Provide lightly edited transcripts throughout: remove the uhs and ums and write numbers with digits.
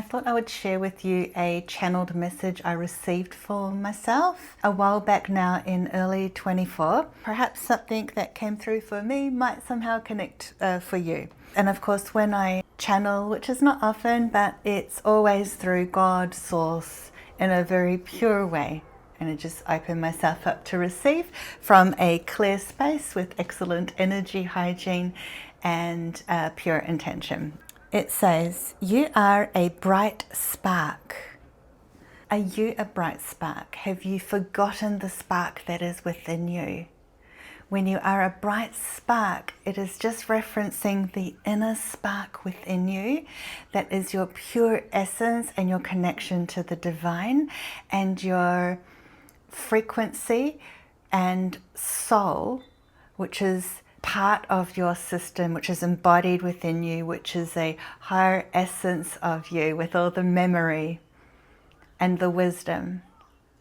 thought I would share with you a channeled message I received for myself a while back now in early 24. Perhaps something that came through for me might somehow connect for you. And of course, when I channel, which is not often, but it's always through God, Source, in a very pure way. And I just open myself up to receive from a clear space with excellent energy hygiene and pure intention. It says, you are a bright spark. Are you a bright spark? Have you forgotten the spark that is within you? When you are a bright spark, it is just referencing the inner spark within you that is your pure essence and your connection to the divine and your frequency and soul, which is part of your system, which is embodied within you, which is a higher essence of you with all the memory and the wisdom.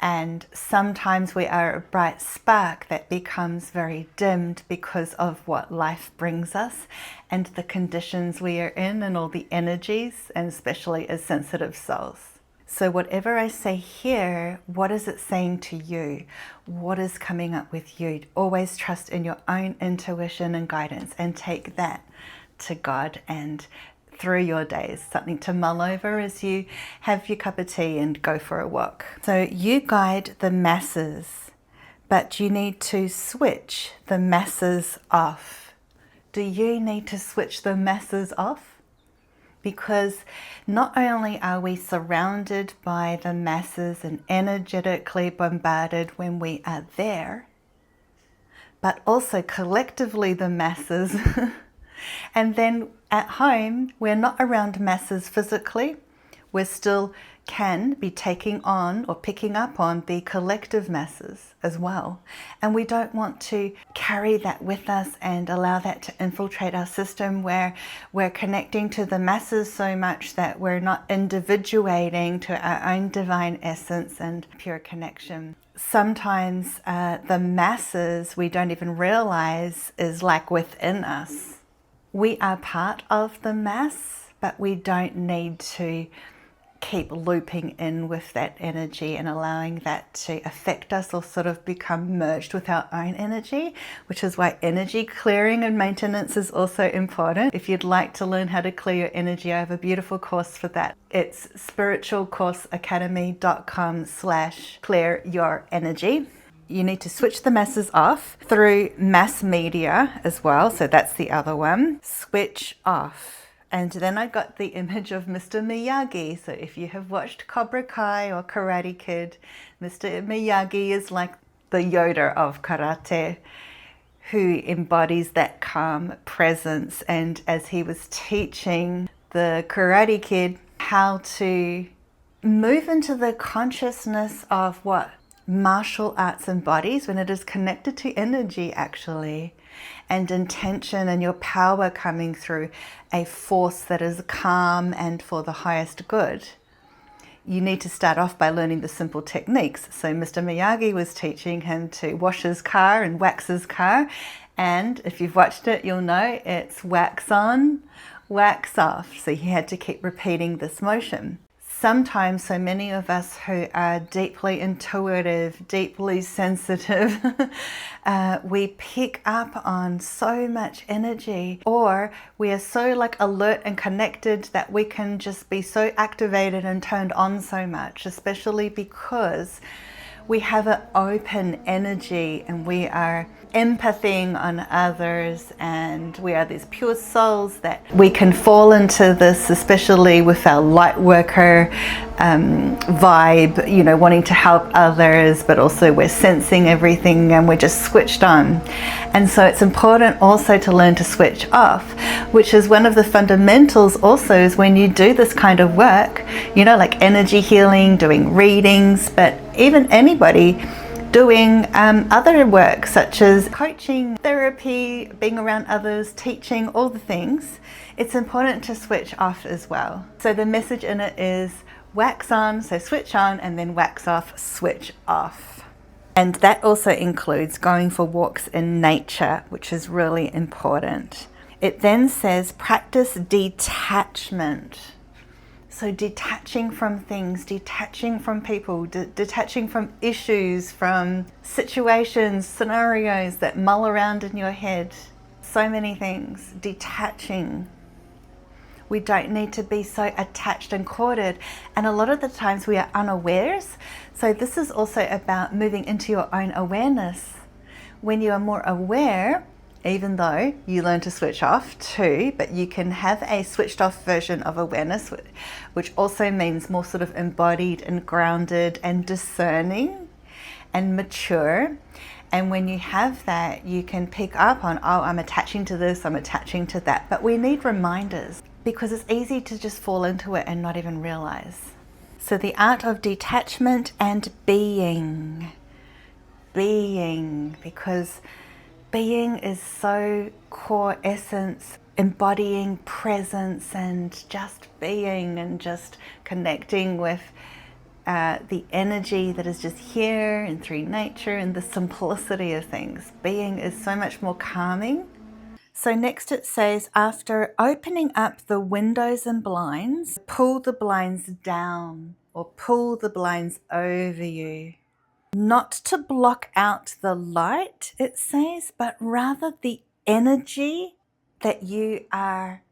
And sometimes we are a bright spark that becomes very dimmed because of what life brings us and the conditions we are in and all the energies, and especially as sensitive souls. So whatever I say here, what is it saying to you? What is coming up with you? Always trust in your own intuition and guidance and take that to God and through your days, something to mull over as you have your cup of tea and go for a walk. So you guide the masses, but you need to switch the masses off. Do you need to switch the masses off? Because not only are we surrounded by the masses and energetically bombarded when we are there, but also collectively the masses. And then at home, we're not around masses physically. We still can be taking on or picking up on the collective masses as well. And we don't want to carry that with us and allow that to infiltrate our system where we're connecting to the masses so much that we're not individuating to our own divine essence and pure connection. Sometimes the masses we don't even realize is like within us. We are part of the mass, but we don't need to keep looping in with that energy and allowing that to affect us or sort of become merged with our own energy, which is why energy clearing and maintenance is also important. If you'd like to learn how to clear your energy, I have a beautiful course for that. It's spiritualcourseacademy.com/clearyourenergy. You need to switch the masses off through mass media as well. So that's the other one. Switch off. And then I got the image of Mr. Miyagi. So if you have watched Cobra Kai or Karate Kid, Mr. Miyagi is like the Yoda of karate, who embodies that calm presence. And as he was teaching the Karate Kid how to move into the consciousness of what martial arts embodies when it is connected to energy actually, and intention and your power coming through a force that is calm and for the highest good. You need to start off by learning the simple techniques. So Mr. Miyagi was teaching him to wash his car and wax his car. And if you've watched it, you'll know it's wax on, wax off. So he had to keep repeating this motion. Sometimes, so many of us who are deeply intuitive, deeply sensitive, we pick up on so much energy, or we are so like alert and connected that we can just be so activated and turned on so much, especially because we have an open energy and we are empathying on others, and we are these pure souls that we can fall into this, especially with our light worker vibe, you know, wanting to help others, but also we're sensing everything and we're just switched on. And so it's important also to learn to switch off, which is one of the fundamentals also is when you do this kind of work, you know, like energy healing, doing readings, but even anybody doing other work such as coaching, therapy, being around others, teaching, all the things, it's important to switch off as well. So the message in it is wax on, so switch on, and then wax off, switch off. And that also includes going for walks in nature, which is really important. It then says practice detachment. So detaching from things, detaching from people, detaching from issues, from situations, scenarios that mull around in your head. So many things. Detaching. We don't need to be so attached and corded. And a lot of the times we are unawares. So this is also about moving into your own awareness. When you are more aware, even though you learn to switch off too, but you can have a switched off version of awareness, which also means more sort of embodied and grounded and discerning and mature. And when you have that, you can pick up on, oh, I'm attaching to this, I'm attaching to that. But we need reminders because it's easy to just fall into it and not even realize. So the art of detachment and being, because being is so core essence, embodying presence and just being and just connecting with the energy that is just here and through nature and the simplicity of things. Being is so much more calming. So next it says, after opening up the windows and blinds, pull the blinds down or pull the blinds over you. Not to block out the light, it says, but rather the energy that you are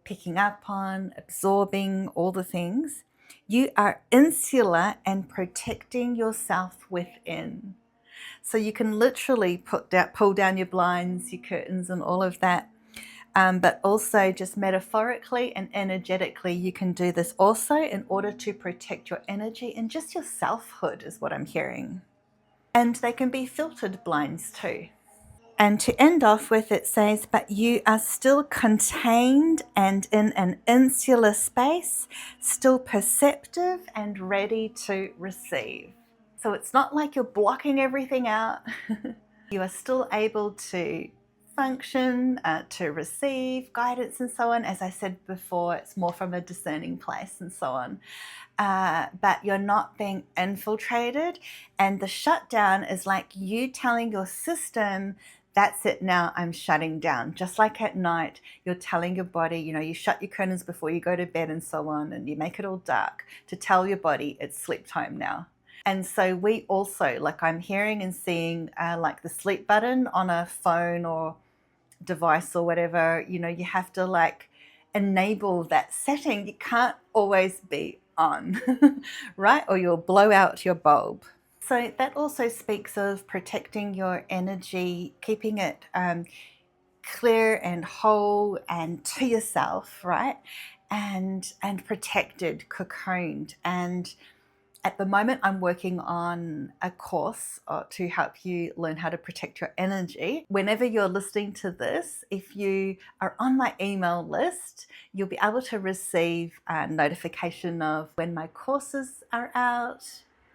picking up on, absorbing, all the things. You are insular and protecting yourself within. So you can literally pull down your blinds, your curtains and all of that. But also just metaphorically and energetically, you can do this also in order to protect your energy and just your selfhood is what I'm hearing. And they can be filtered blinds too. And to end off with, it says, but you are still contained and in an insular space, still perceptive and ready to receive. So it's not like you're blocking everything out. You are still able to function, to receive guidance and so on. As I said before, it's more from a discerning place and so on. But you're not being infiltrated. And the shutdown is like you telling your system, that's it now, I'm shutting down. Just like at night, you're telling your body, you shut your curtains before you go to bed and so on, and you make it all dark to tell your body it's sleep time now. And so we also, like I'm hearing and seeing like the sleep button on a phone or device or whatever, you have to like enable that setting. You can't always be on, right? Or you'll blow out your bulb. So that also speaks of protecting your energy, keeping it clear and whole and to yourself, right? And protected, cocooned. And at the moment, I'm working on a course to help you learn how to protect your energy. Whenever you're listening to this, if you are on my email list, you'll be able to receive a notification of when my courses are out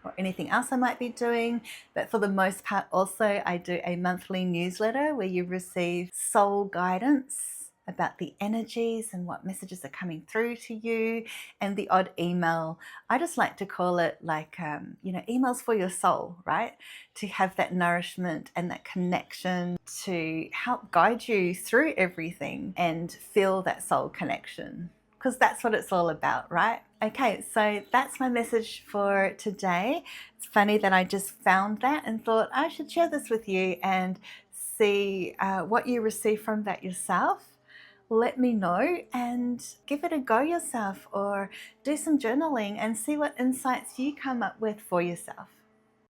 or anything else I might be doing. But for the most part, also, I do a monthly newsletter where you receive soul guidance about the energies and what messages are coming through to you, and the odd email. I just like to call it like, emails for your soul, right? To have that nourishment and that connection to help guide you through everything and feel that soul connection, because that's what it's all about, right? Okay, so that's my message for today. It's funny that I just found that and thought I should share this with you and see what you receive from that yourself. Let me know and give it a go yourself, or do some journaling and see what insights you come up with for yourself.